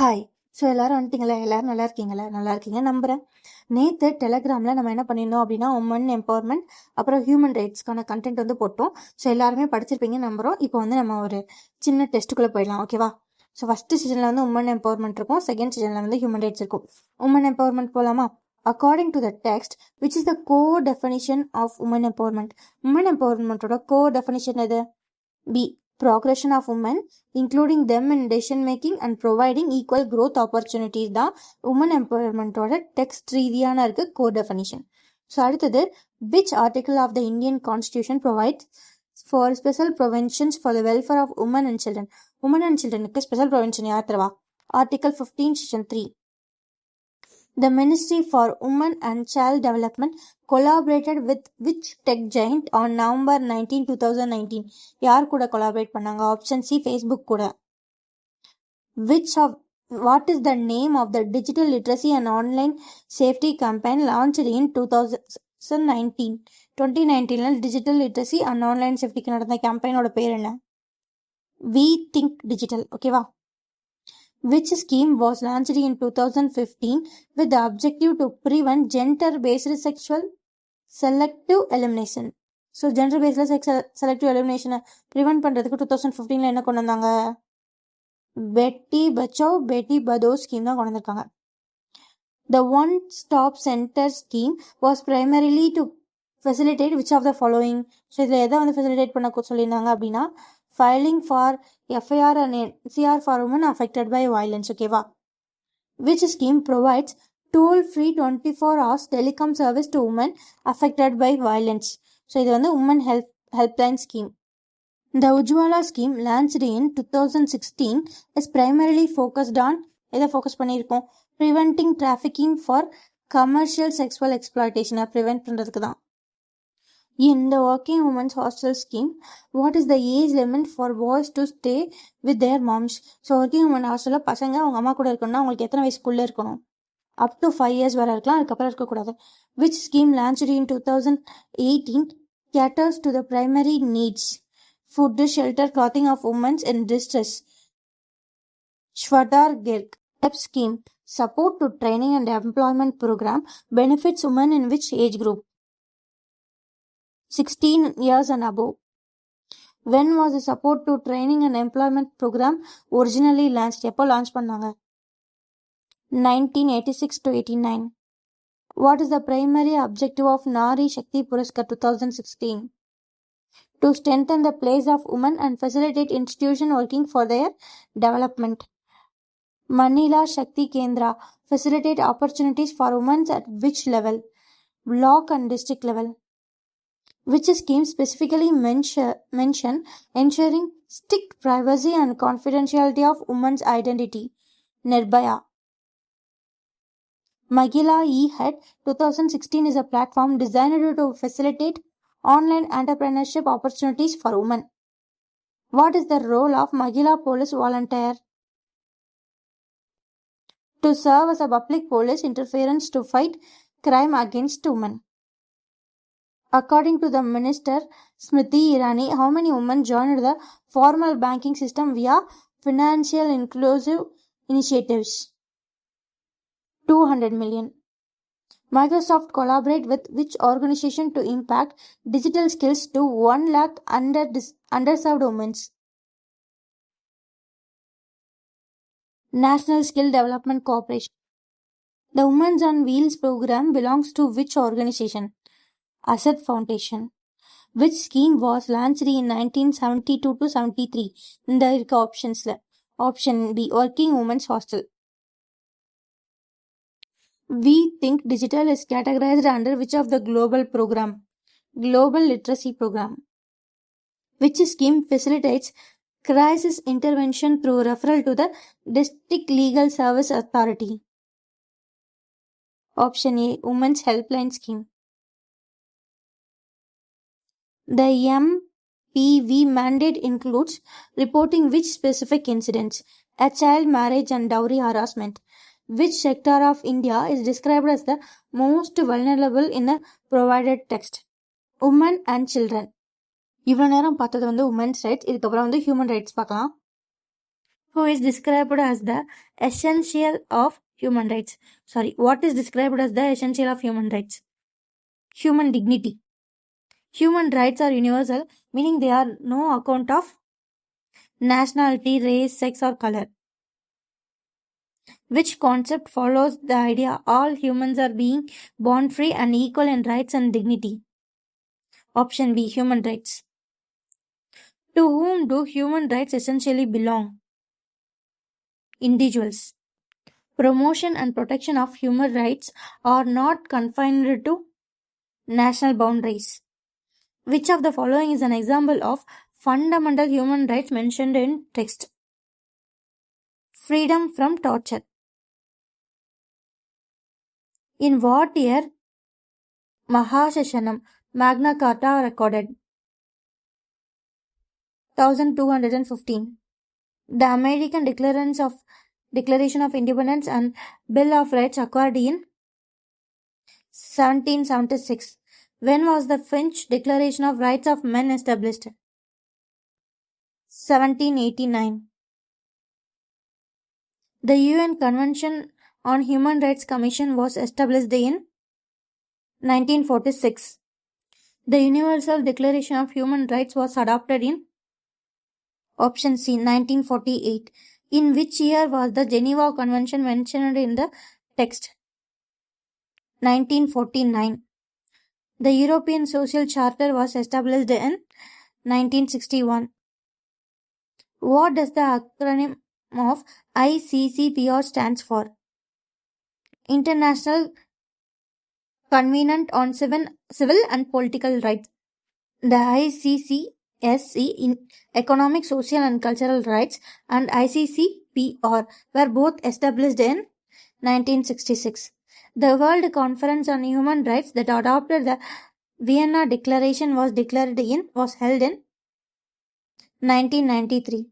Hi. So எல்லாரும் வந்துட்டீங்களா? எல்லாரும் நல்லா இருக்கீங்களா? நல்லா இருக்கீங்க நம்புறேன். நேற்று டெலகிராமில் நம்ம என்ன பண்ணியிருந்தோம் அப்படின்னா, உமன் எம்பவர்மெண்ட் அப்புறம் ஹியூமன் ரைட்ஸ்க்கான கண்டென்ட் வந்து போட்டோம். ஸோ எல்லாருமே படிச்சிருப்பீங்க நம்புறோம். இப்போ வந்து நம்ம ஒரு சின்ன டெஸ்ட்டுக்குள்ளே போயிடலாம், ஓகேவா? ஸோ ஃபஸ்ட்டு சீசனில் வந்து உமன் எம்பவர்மெண்ட் இருக்கும், செகண்ட் சீசனில் வந்து ஹியூமன் ரைட்ஸ் இருக்கும். உமன் எம்பவர்மெண்ட் போகலாமா? According to the text which is the core definition of women empowerment. Women எம்பவர்மெண்ட்டோட கோர் டெஃபினிஷன் எது? B. Progression of women, including them in decision making and providing equal growth opportunities தான் women empowerment ஓட text ரீதியான இருக்கு core definition. So அடுத்தது, which article of the Indian Constitution provides for special preventions for the welfare of women and children? Women and childrenக்கு special prevention யார் தருவா? Article 15 section 3. The Ministry for Women and Child Development collaborated with which tech giant on November 19, 2019? யார் கூட collaborate பண்ணாங்க? Option C, Facebook கூட. What is the name of the digital literacy and online safety campaign launched in 2019? 2019ல digital literacy and online safety நடந்த கேம்பெயினோட பேர் என்ன? We Think Digital, ஓகேவா? Which scheme was launched in 2015 with the objective to prevent gender-based sexual selective elimination? So, gender-based selective elimination prevent பண்றதுக்கு 2015ல என்ன கொண்டு வந்தாங்க? Beti Bachao Beti Padhao scheme தான் கொண்டு வந்திருக்காங்க. The one-stop center scheme was primarily to facilitate which of the following? So, இதில் எதை வந்து facilitate பண்ண சொல்லியிருந்தாங்க அப்படின்னா, filing for FIR and NCR for women affected by violence, ஓகேவா? Which scheme provides toll-free 24 hours telecom service to women affected by violence? So, இது வந்து women helpline scheme. The Ujjawala scheme launched in 2016 is primarily focused on, எதை focus பண்ணியிருக்கோம்? Preventing trafficking for commercial sexual exploitation, prevent பண்ணுறதுக்கு தான். In the Working Women's Hostel scheme, what is the age limit for boys to stay with their moms? So, Working Women Hostel பசங்க அவங்க அம்மா கூட இருக்கணும்னா அவங்களுக்கு எத்தனை வயசுக்குள்ளே இருக்கணும்? Up to 5 years வரை இருக்கலாம், அதுக்கப்புறம் இருக்கக்கூடாது. Which scheme launched in 2018 caters to the primary needs, food, shelter, clothing of women in distress? Shwadar Girk. Step scheme, support to training and employment program, benefits women in which age group? 16 years and above. When was the support to training and employment program originally launched? எப்போ launch பண்ணாங்க? 1986 to 89. What is the primary objective of Nari Shakti Puraskar 2016? To strengthen the place of women and facilitate institution working for their development. Manila Shakti Kendra facilitate opportunities for women at which level? Block and district level. Which scheme specifically mention ensuring strict privacy and confidentiality of women's identity? Nirbhaya. Mahila E-Head 2016 is a platform designed to facilitate online entrepreneurship opportunities for women. What is the role of Mahila police volunteer? To serve as a public police interference to fight crime against women. According to the Minister Smriti Irani, how many women joined the formal banking system via financial inclusive initiatives? 200 million. Microsoft collaborate with which organization to impact digital skills to 1 lakh underserved women? National Skill Development Corporation. The Women's on Wheels program belongs to which organization? Asset Foundation. Which scheme was launched in 1972 to 73? இந்த இருக்க ஆப்ஷன்ஸ்ல option B, Working Women's Hostel. We Think Digital is categorized under which of the global program? Global Literacy Program. Which scheme facilitates crisis intervention through referral to the District Legal Service Authority? Option A, Women's Helpline Scheme. The MPV mandate includes reporting which specific incidents? A child marriage and dowry harassment. Which sector of India is described as the most vulnerable in the provided text? Women and children. இவ்வளோ நேரம் பார்த்தது வந்து women's rights. இதுக்கப்புறம் வந்து human rights பார்க்கலாம். who is described as the essential of human rights. What is described as the essential of human rights? Human dignity. Human rights are universal, meaning they are no account of nationality, race, sex, or color. Which concept follows the idea all humans are being born free and equal in rights and dignity? Option B, human rights. To whom do human rights essentially belong? Individuals. Promotion and protection of human rights are not confined to national boundaries. Which of the following is an example of fundamental human rights mentioned in text? Freedom from torture. In what year Mahashashanam, Magna Carta recorded? 1215. The American Declaration of Independence and Bill of Rights occurred in 1776. When was the French Declaration of Rights of Men established? 1789. The UN Convention on Human Rights Commission was established in 1946. The Universal Declaration of Human Rights was adopted in option C, 1948. In which year was the Geneva Convention mentioned in the text? 1949. The European Social Charter was established in 1961. What does the acronym of ICCPR stands for? International Covenant on Civil and Political Rights. The ICCSC in Economic, Social and Cultural Rights and ICCPR were both established in 1966. The World Conference on Human Rights that adopted the Vienna Declaration was held in 1993.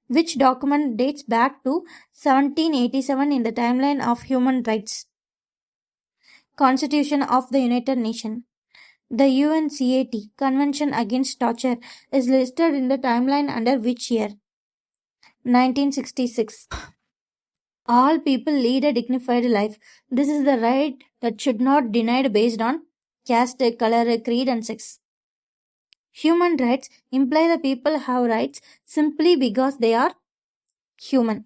Which document dates back to 1787 in the timeline of human rights? Constitution of the United Nations. The UNCAT, Convention Against Torture, is listed in the timeline under which year? 1966. All people lead a dignified life. This is the right that should not be denied based on caste, color, creed and sex. Human rights imply the people have rights simply because they are human.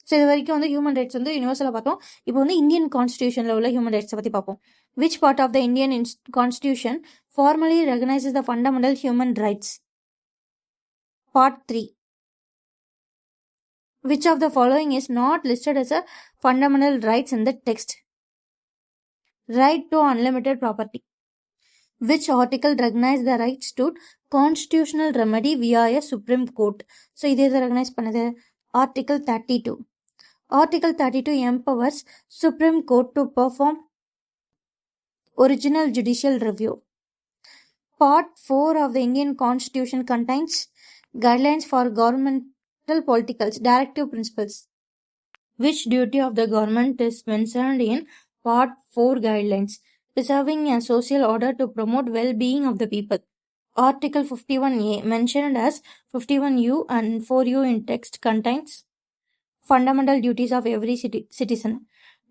So, இது வரைக்கும் வந்து human rights வந்து யூனிவர்சலாக பார்த்தோம். இப்போ வந்து Indian கான்ஸ்டியூஷனில் உள்ள human ரைட்ஸை பற்றி பார்ப்போம். Which part of the Indian Constitution formally recognizes the fundamental human rights? Part 3. Which of the following is not listed as a fundamental rights in the text? Right to unlimited property. Which article recognizes the rights to constitutional remedy via a Supreme Court? So, இது recognize பண்ணது Article 32. Article 32 empowers Supreme Court to perform original judicial review. Part 4 of the Indian Constitution contains guidelines for governmental politicals, directive principles. Which duty of the government is mentioned in Part 4 guidelines? Preserving a social order to promote well-being of the people. Article 51A, mentioned as 51U and 4U in text, contains fundamental duties of every citizen.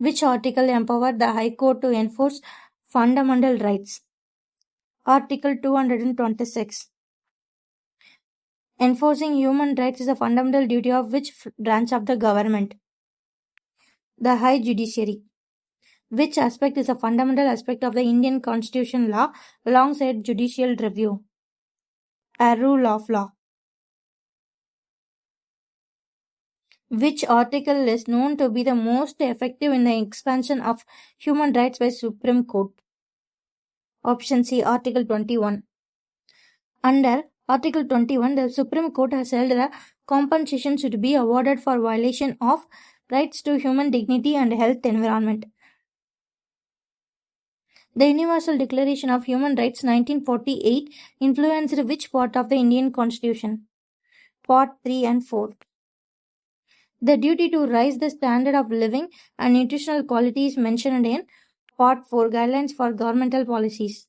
Which article empowered the High Court to enforce fundamental rights? Article 226. Enforcing human rights is a fundamental duty of which branch of the government? The High Judiciary. Which aspect is a fundamental aspect of the Indian Constitution law alongside judicial review? A rule of law. Which article is known to be the most effective in the expansion of human rights by Supreme Court? Option C, Article 21. Under Article 21, the Supreme Court has held that compensation should be awarded for violation of rights to human dignity and health environment. The Universal Declaration of Human Rights 1948 influenced which part of the Indian Constitution? Part 3 and 4. The duty to raise the standard of living and nutritional quality is mentioned in Part 4 Guidelines for Governmental Policies.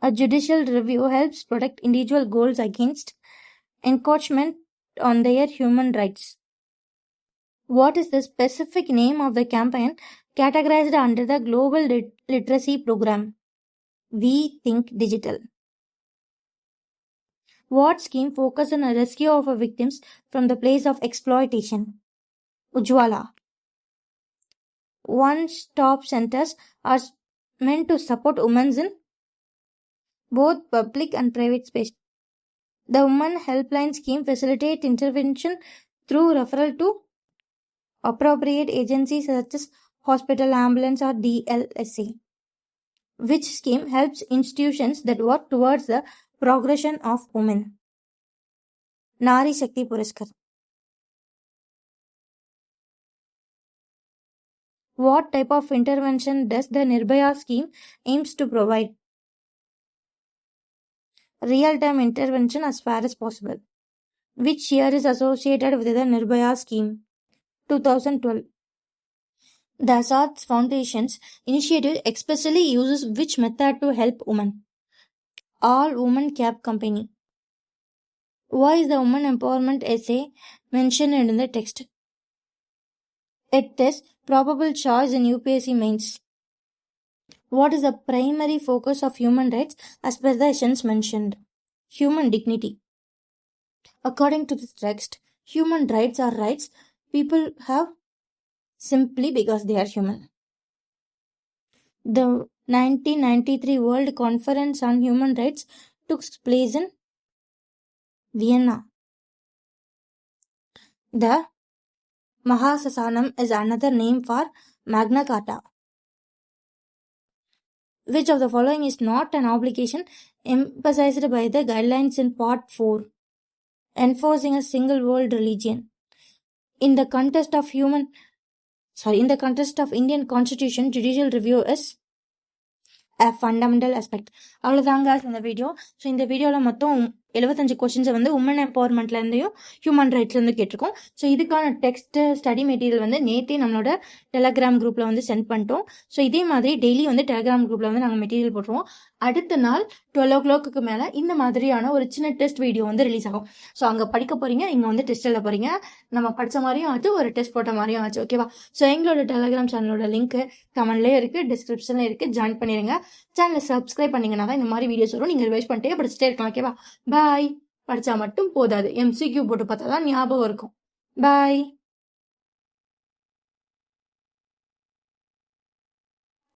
A judicial review helps protect individual goals against encroachment on their human rights. What is the specific name of the campaign categorized under the Global Literacy Program? We Think Digital. What scheme focused on the rescue of victims from the place of exploitation? Ujjawala. One-stop centers are meant to support women in both public and private space. The Women Helpline Scheme facilitates intervention through referral to appropriate agencies such as hospital, ambulance, or DLSA. Which scheme helps institutions that work towards the progression of women? Nari Shakti Puraskar. What type of intervention does the Nirbhaya scheme aims to provide? Real-time intervention as far as possible. Which year is associated with the Nirbhaya scheme? 2012. The Azad Foundation's initiative especially uses which method to help women? All-woman cab company. Why is the woman empowerment essay mentioned in the text? It is probable choice in UPSC mains. What is the primary focus of human rights as per the essence mentioned? Human dignity. According to the text, human rights are rights people have simply because they are human. The 1993 World Conference on Human Rights took place in Vienna. The Mahasasanam is another name for Magna Carta. Which of the following is not an obligation emphasized by the guidelines in Part 4? Enforcing a single world religion. In the context of Indian Constitution, judicial review is a fundamental aspect. அவ்வளோதாங்க இந்த video. So இந்த வீடியோவில் மொத்தம் 75 கொஸ்டின்ஸை வந்து woman எம்பவர்மெண்ட்லேருந்தையும் human ரைட்ஸ்லேருந்து கேட்டிருக்கோம். So இதுக்கான text study material வந்து நேற்றே நம்மளோட டெலகிராம் குரூப்பில் வந்து சென்ட் பண்ணிட்டோம். ஸோ இதே மாதிரி டெய்லி வந்து டெலகிராம் குரூப்பில் வந்து நாங்கள் மெட்டீரியல் போட்டுருவோம். அடுத்த நாள் 12 o'clock மேலே இந்த மாதிரியான ஒரு சின்ன டெஸ்ட் வீடியோ வந்து ரிலீஸ் ஆகும். ஸோ அங்கே படிக்க போகிறீங்க, இங்கே வந்து டெஸ்ட் எழுத போகிறீங்க. நம்ம படித்த மாதிரியும் ஆச்சு, ஒரு டெஸ்ட் போட்ட மாதிரியும் ஆச்சு. ஓகேவா? ஸோ எங்களோட டெலகிராம் சேனலோட லிங்க் கமெண்ட்லேயே இருக்குது, டிஸ்கிரிப்ஷனில் இருக்குது. ஜாயின் பண்ணிடுங்க. சேனலை சப்ஸ்கிரைப் பண்ணிங்கன்னா தான் இந்த மாதிரி வீடியோஸ் வரும். நீங்கள் ரிவைஸ் பண்ணிட்டே படிச்சுட்டே இருக்கலாம். ஓகேவா? பாய். படித்தா மட்டும் போதாது, MCQ போட்டு பார்த்தா தான் ஞாபகம் இருக்கும். பாய்.